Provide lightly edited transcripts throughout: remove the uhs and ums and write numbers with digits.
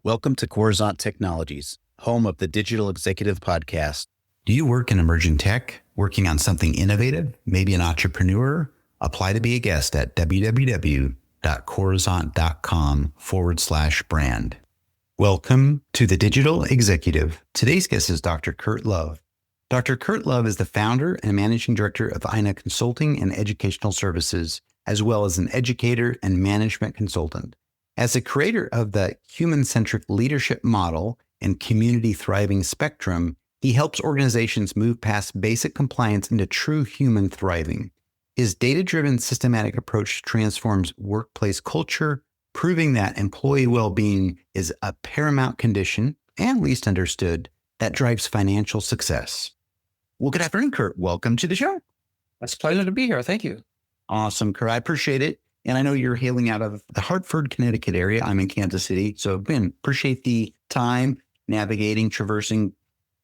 Welcome to Coruzant Technologies, home of the Digital Executive Podcast. Do you work in emerging tech, working on something innovative, maybe an entrepreneur? Apply to be a guest at www.coruzant.com/brand. Welcome to the Digital Executive. Today's guest is Dr. Kurt Love. Dr. Kurt Love is the founder and managing director of INA Consulting and Educational Services, as well as an educator and management consultant. As the creator of the human-centric leadership model and community thriving spectrum, he helps organizations move past basic compliance into true human thriving. His data-driven systematic approach transforms workplace culture, proving that employee well-being is a paramount condition, and least understood, that drives financial success. Well, good afternoon, Kurt. Welcome to the show. It's a pleasure to be here. Thank you. Awesome, Kurt. I appreciate it. And I know you're hailing out of the Hartford, Connecticut area. I'm in Kansas City. So again, appreciate the time navigating, traversing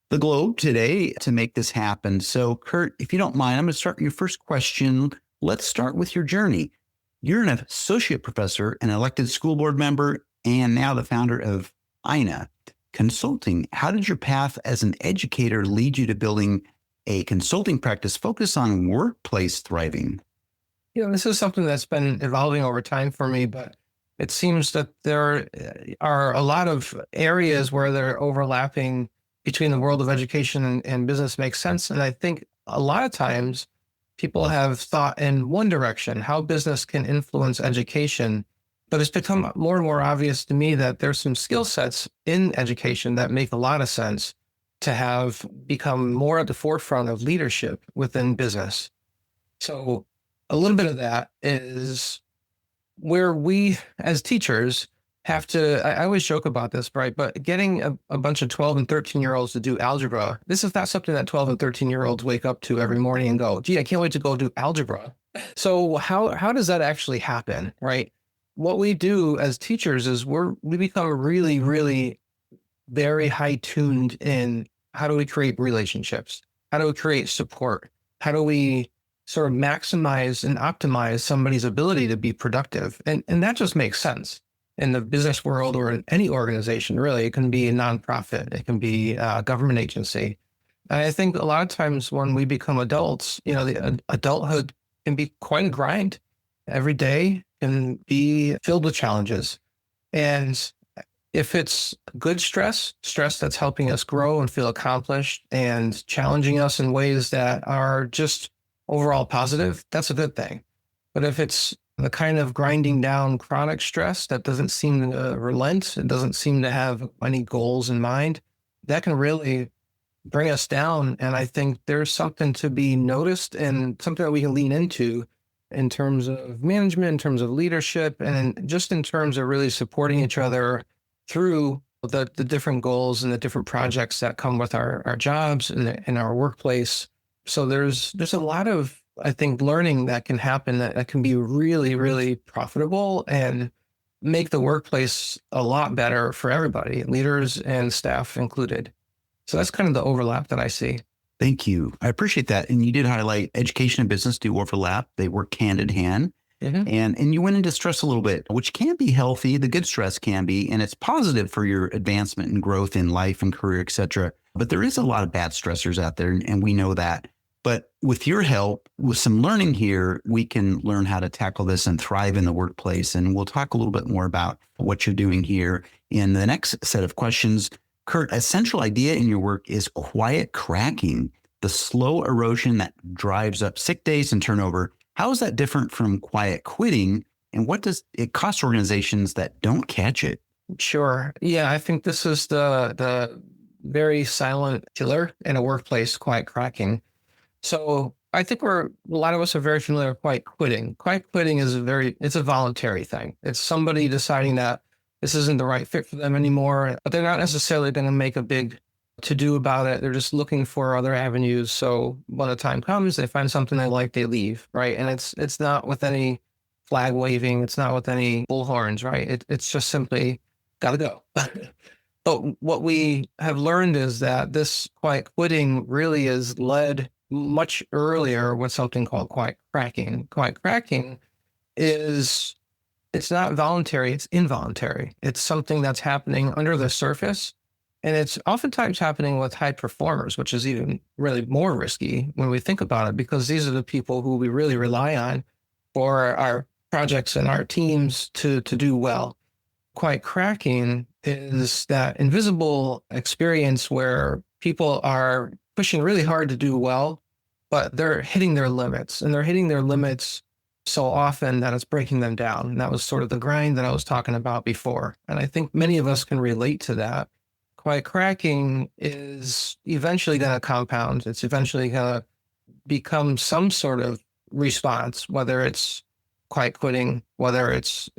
the globe today to make this happen. So Kurt, if you don't mind, I'm going to start with your first question. Let's start with your journey. You're an associate professor, an elected school board member, and now the founder of INA Consulting. How did your path as an educator lead you to building a consulting practice focused on workplace thriving? This is something that's been evolving over time for me, but it seems that there are a lot of areas where they're overlapping between the world of education and business makes sense. And I think a lot of times people have thought in one direction, how business can influence education, but it's become more and more obvious to me that there's some skill sets in education that make a lot of sense to have become more at the forefront of leadership within business. So a little bit of that is where we as teachers have to, I always joke about this, right? But getting a bunch of 12 and 13-year-olds to do algebra, this is not something that 12 and 13-year-olds wake up to every morning and go, gee, I can't wait to go do algebra. So how does that actually happen, right? What we do as teachers is we become really, really very high tuned in how do we create relationships? How do we create support? How do we sort of maximize and optimize somebody's ability to be productive? And that just makes sense in the business world or in any organization, really. It can be a nonprofit. It can be a government agency. And I think a lot of times when we become adults, the adulthood can be quite a grind. Every day can be filled with challenges. And if it's good stress that's helping us grow and feel accomplished and challenging us in ways that are just overall positive, that's a good thing. But if it's the kind of grinding down chronic stress that doesn't seem to relent, it doesn't seem to have any goals in mind, that can really bring us down. And I think there's something to be noticed and something that we can lean into in terms of management, in terms of leadership, and just in terms of really supporting each other through the different goals and the different projects that come with our jobs and our workplace. So there's a lot of, I think, learning that can happen that can be really, really profitable and make the workplace a lot better for everybody, leaders and staff included. So that's kind of the overlap that I see. Thank you. I appreciate that. And you did highlight education and business do overlap. They work hand in hand. Mm-hmm. And you went into stress a little bit, which can be healthy. The good stress can be, and it's positive for your advancement and growth in life and career, et cetera. But there is a lot of bad stressors out there, and we know that. But with your help, with some learning here, we can learn how to tackle this and thrive in the workplace. And we'll talk a little bit more about what you're doing here in the next set of questions. Kurt, a central idea in your work is quiet cracking, the slow erosion that drives up sick days and turnover. How is that different from quiet quitting? And what does it cost organizations that don't catch it? Sure. Yeah, I think this is the very silent killer in a workplace, quiet cracking. So I think a lot of us are very familiar with quiet quitting. Quiet quitting is it's a voluntary thing. It's somebody deciding that this isn't the right fit for them anymore, but they're not necessarily going to make a big to-do about it. They're just looking for other avenues. So when the time comes, they find something they like, they leave, right? And it's not with any flag waving. It's not with any bullhorns, right? It's just simply gotta go. But what we have learned is that this quiet quitting really is led much earlier with something called quiet cracking. Quiet cracking is It's not voluntary, it's involuntary. It's something that's happening under the surface. And it's oftentimes happening with high performers, which is even really more risky when we think about it, because these are the people who we really rely on for our projects and our teams to do well. Quite cracking is that invisible experience where people are pushing really hard to do well, but they're hitting their limits, and they're hitting their limits so often that it's breaking them down. And that was sort of the grind that I was talking about before. And I think many of us can relate to that. Quiet cracking is eventually going to compound. It's eventually going to become some sort of response, whether it's quiet quitting, whether it's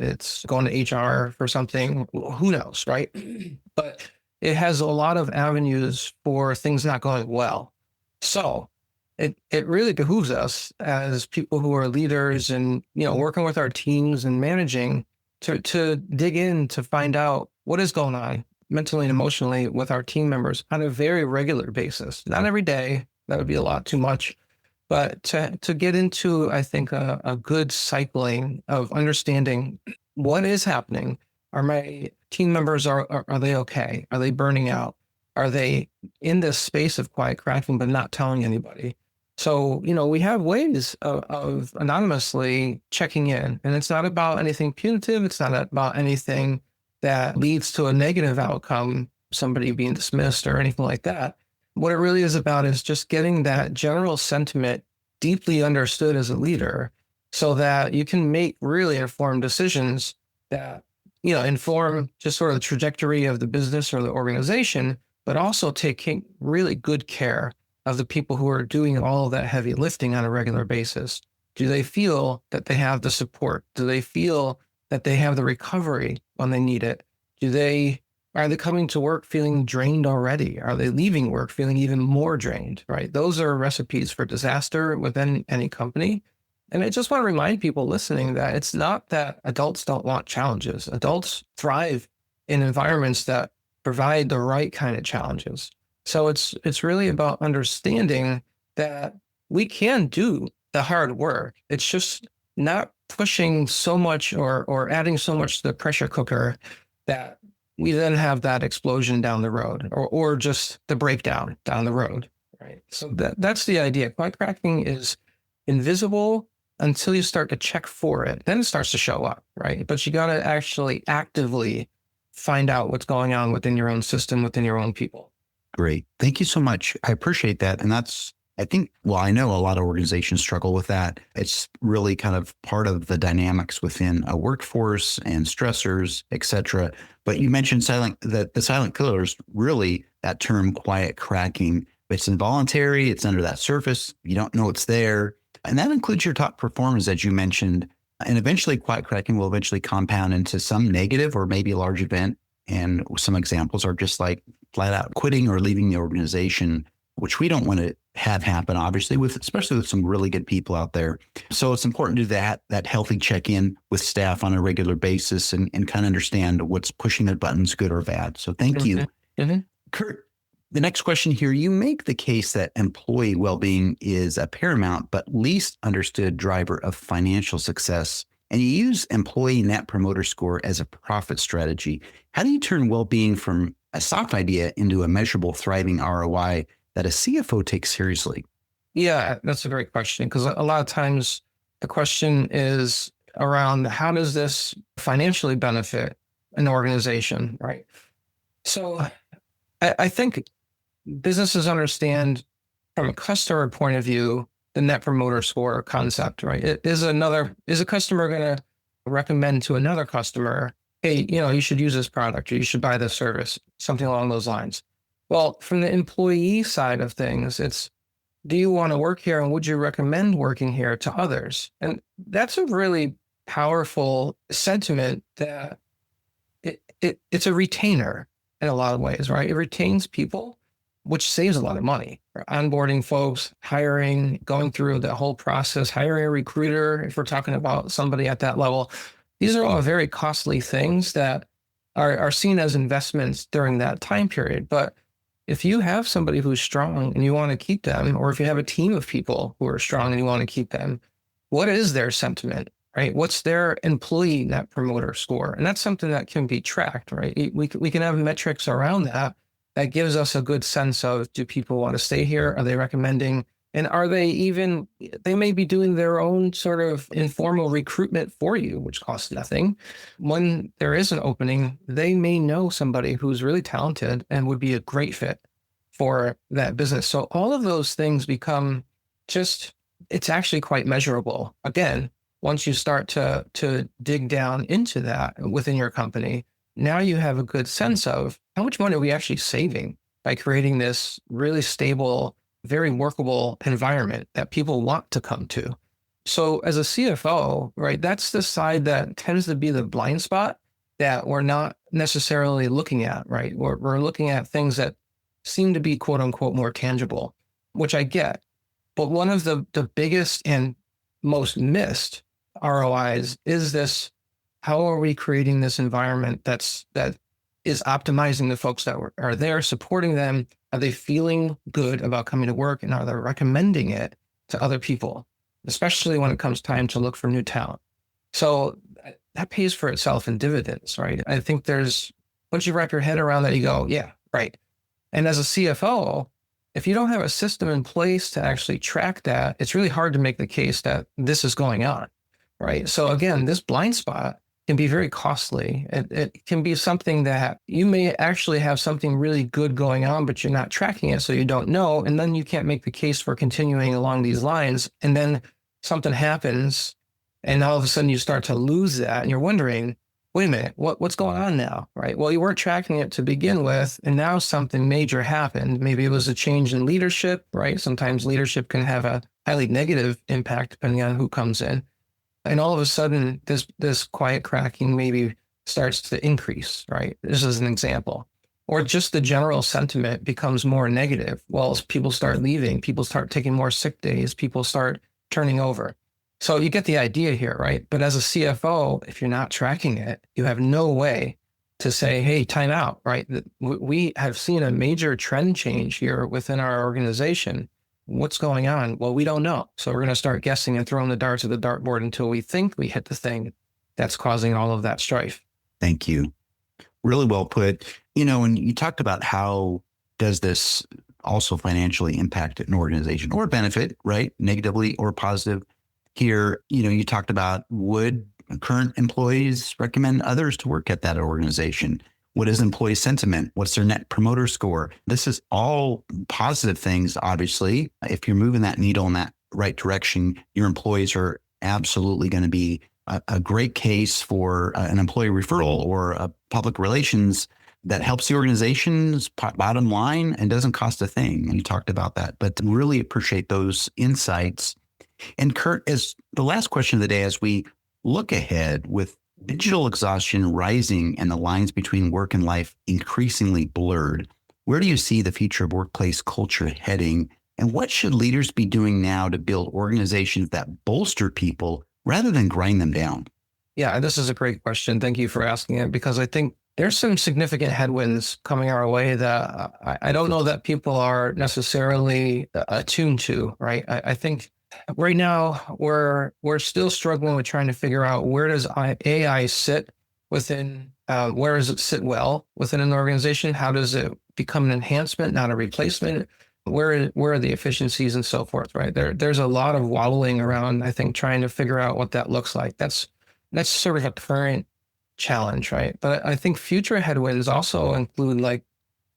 going to HR for something, who knows, right? But it has a lot of avenues for things not going well. So it really behooves us as people who are leaders and, working with our teams and managing to dig in to find out what is going on mentally and emotionally with our team members on a very regular basis. Not every day, that would be a lot too much, but to get into, I think, a good cycling of understanding what is happening. Are my team members, are they okay? Are they burning out? Are they in this space of quiet cracking but not telling anybody? So, we have ways of anonymously checking in, and it's not about anything punitive. It's not about anything that leads to a negative outcome, somebody being dismissed or anything like that. What it really is about is just getting that general sentiment deeply understood as a leader so that you can make really informed decisions that, inform just sort of the trajectory of the business or the organization, but also taking really good care of the people who are doing all of that heavy lifting on a regular basis. Do they feel that they have the support? Do they feel that they have the recovery when they need it? Are they coming to work feeling drained already? Are they leaving work feeling even more drained, right? Those are recipes for disaster within any company. And I just want to remind people listening that it's not that adults don't want challenges. Adults thrive in environments that provide the right kind of challenges. So it's really about understanding that we can do the hard work. It's just not pushing so much or adding so much to the pressure cooker that we then have that explosion down the road or just the breakdown down the road, right? So that's the idea. Quiet cracking is invisible until you start to check for it. Then it starts to show up, right? But you got to actually actively find out what's going on within your own system, within your own people. Great. Thank you so much. I appreciate that. And I know a lot of organizations struggle with that. It's really kind of part of the dynamics within a workforce and stressors, et cetera. But you mentioned the silent killers, really that term quiet cracking. It's involuntary. It's under that surface. You don't know it's there. And that includes your top performers, as you mentioned. And eventually quiet cracking will eventually compound into some negative or maybe a large event. And some examples are just like flat out quitting or leaving the organization, which we don't want to have happen, obviously, especially with some really good people out there. So it's important to do that healthy check-in with staff on a regular basis and kind of understand what's pushing their buttons, good or bad. So thank you. Mm-hmm. Kurt, the next question here, you make the case that employee well-being is a paramount but least understood driver of financial success. And you use employee net promoter score as a profit strategy. How do you turn well-being from a soft idea into a measurable, thriving ROI that a CFO takes seriously? Yeah, that's a great question, because a lot of times the question is around how does this financially benefit an organization, right? So I think businesses understand from a customer point of view the net promoter score concept, right? Is a customer going to recommend to another customer, hey, you should use this product or you should buy this service, something along those lines. Well, from the employee side of things, it's, do you want to work here and would you recommend working here to others? And that's a really powerful sentiment that it's a retainer in a lot of ways, right? It retains people, which saves a lot of money. Onboarding folks, hiring, going through the whole process, hiring a recruiter, if we're talking about somebody at that level. These are all very costly things that are seen as investments during that time period. But if you have somebody who's strong and you want to keep them, or if you have a team of people who are strong and you want to keep them, what is their sentiment right? What's their employee net promoter score? And that's something that can be tracked, right? We can have metrics around that that gives us a good sense of, do people want to stay here? Are they recommending? And are they even, they may be doing their own sort of informal recruitment for you, which costs nothing. When there is an opening, they may know somebody who's really talented and would be a great fit for that business. So all of those things become just, it's actually quite measurable. Again, once you start to dig down into that within your company, now you have a good sense of how much money are we actually saving by creating this really stable, very workable environment that people want to come to. So as a CFO, right, that's the side that tends to be the blind spot that we're not necessarily looking at, right? We're looking at things that seem to be quote unquote more tangible, which I get. But one of the biggest and most missed ROIs is this: how are we creating this environment that is optimizing the folks that are there, supporting them? Are they feeling good about coming to work, and are they recommending it to other people, especially when it comes time to look for new talent? So that pays for itself in dividends, right? I think once you wrap your head around that, you go, yeah, right. And as a CFO, if you don't have a system in place to actually track that, it's really hard to make the case that this is going on, right? So again, this blind spot can be very costly. It can be something that you may actually have something really good going on, but you're not tracking it, so you don't know. And then you can't make the case for continuing along these lines. And then something happens, and all of a sudden you start to lose that, and you're wondering, wait a minute, what's going on now, right? Well, you weren't tracking it to begin with, and now something major happened. Maybe it was a change in leadership, right? Sometimes leadership can have a highly negative impact depending on who comes in. And all of a sudden, this quiet cracking maybe starts to increase, right? This is an example. Or just the general sentiment becomes more negative. Well, as people start leaving, people start taking more sick days, people start turning over. So you get the idea here, right? But as a CFO, if you're not tracking it, you have no way to say, hey, time out, right? We have seen a major trend change here within our organization. What's going on? Well, we don't know. So we're going to start guessing and throwing the darts at the dartboard until we think we hit the thing that's causing all of that strife. Thank you. Really well put. And you talked about how does this also financially impact an organization or benefit, right? Negatively or positive. Here, you talked about, would current employees recommend others to work at that organization? What is employee sentiment? What's their net promoter score? This is all positive things, obviously. If you're moving that needle in that right direction, your employees are absolutely going to be a great case for an employee referral or a public relations that helps the organization's bottom line and doesn't cost a thing. You talked about that, but really appreciate those insights. And Kurt, as the last question of the day, as we look ahead with digital exhaustion rising and the lines between work and life increasingly blurred, where do you see the future of workplace culture heading? And what should leaders be doing now to build organizations that bolster people rather than grind them down? Yeah, this is a great question. Thank you for asking it, because I think there's some significant headwinds coming our way that I don't know that people are necessarily attuned to, right? I think right now we're still struggling with trying to figure out, where does AI sit within, where does it sit well within an organization? How does it become an enhancement, not a replacement? Where are the efficiencies and so forth, right? There's a lot of wallowing around, I think, trying to figure out what that looks like. That's sort of a current challenge, right? But I think future headwinds also include, like,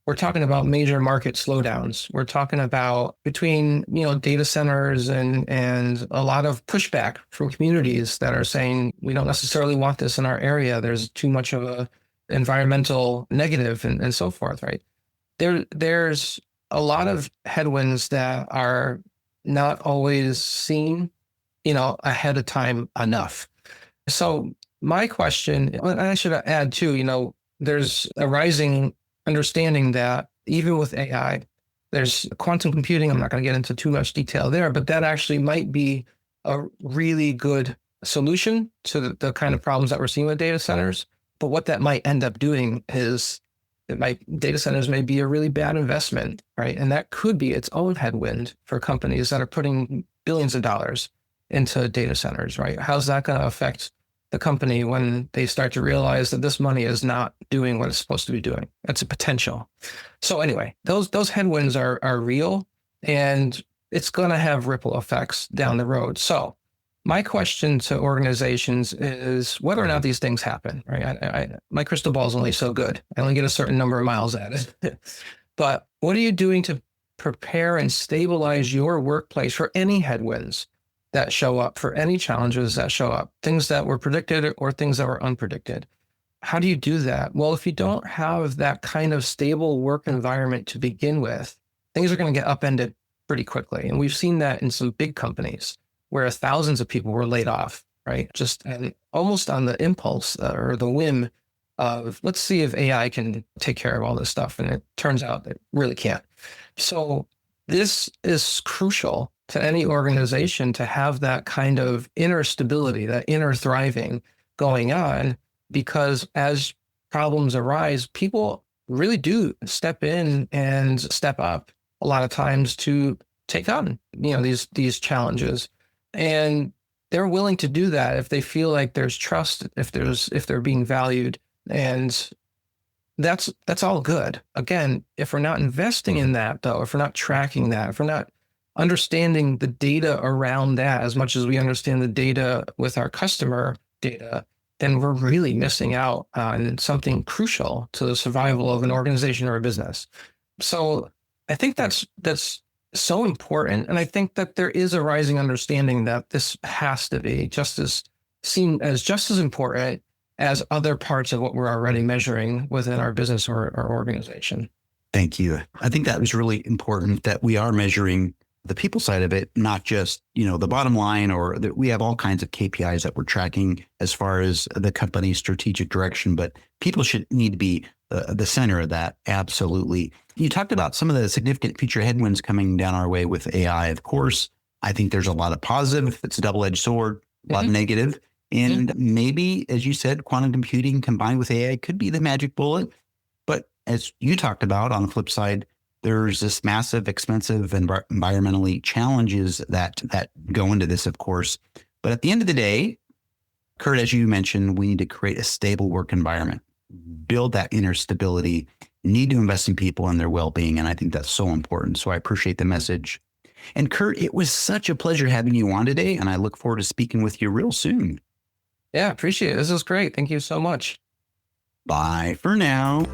we're talking about major market slowdowns. We're talking about between, data centers and a lot of pushback from communities that are saying, we don't necessarily want this in our area. There's too much of a environmental negative and so forth, right? There's a lot of headwinds that are not always seen, ahead of time enough. So my question, and I should add too, there's a rising understanding that even with AI, there's quantum computing. I'm not going to get into too much detail there, but that actually might be a really good solution to the kind of problems that we're seeing with data centers. But what that might end up doing is data centers may be a really bad investment, right? And that could be its own headwind for companies that are putting billions of dollars into data centers, right? How's that going to affect the company when they start to realize that this money is not doing what it's supposed to be doing? That's a potential. So anyway, those headwinds are real, and it's going to have ripple effects down the road. So my question to organizations is whether or not these things happen, right? My crystal ball is only so good. I only get a certain number of miles at it. But what are you doing to prepare and stabilize your workplace for any headwinds that show up, for any challenges that show up, things that were predicted or things that were unpredicted? How do you do that? Well, if you don't have that kind of stable work environment to begin with, things are going to get upended pretty quickly. And we've seen that in some big companies where thousands of people were laid off, right? Just almost on the impulse or the whim of, let's see if AI can take care of all this stuff. And it turns out it really can't. So this is crucial to any organization to have that kind of inner stability, that inner thriving going on, because as problems arise, people really do step in and step up a lot of times to take on, these challenges. And they're willing to do that if they feel like there's trust, if they're being valued. And that's all good. Again, if we're not investing in that, though, if we're not tracking that, if we're not understanding the data around that as much as we understand the data with our customer data, then we're really missing out on something crucial to the survival of an organization or a business. So I think that's so important. And I think that there is a rising understanding that this has to be seen as just as important as other parts of what we're already measuring within our business or our organization. Thank you. I think that was really important that we are measuring the people side of it, not just, the bottom line, or that we have all kinds of KPIs that we're tracking as far as the company's strategic direction, but people should need to be the center of that. Absolutely. You talked about some of the significant future headwinds coming down our way with AI. Of course, I think there's a lot of positive. It's a double-edged sword, a lot of negative. And maybe, as you said, quantum computing combined with AI could be the magic bullet. But as you talked about, on the flip side, there's this massive, expensive, environmentally challenges that go into this, of course. But at the end of the day, Kurt, as you mentioned, we need to create a stable work environment, build that inner stability, need to invest in people and their well-being. And I think that's so important. So I appreciate the message. And Kurt, it was such a pleasure having you on today, and I look forward to speaking with you real soon. Yeah, appreciate it. This is great. Thank you so much. Bye for now.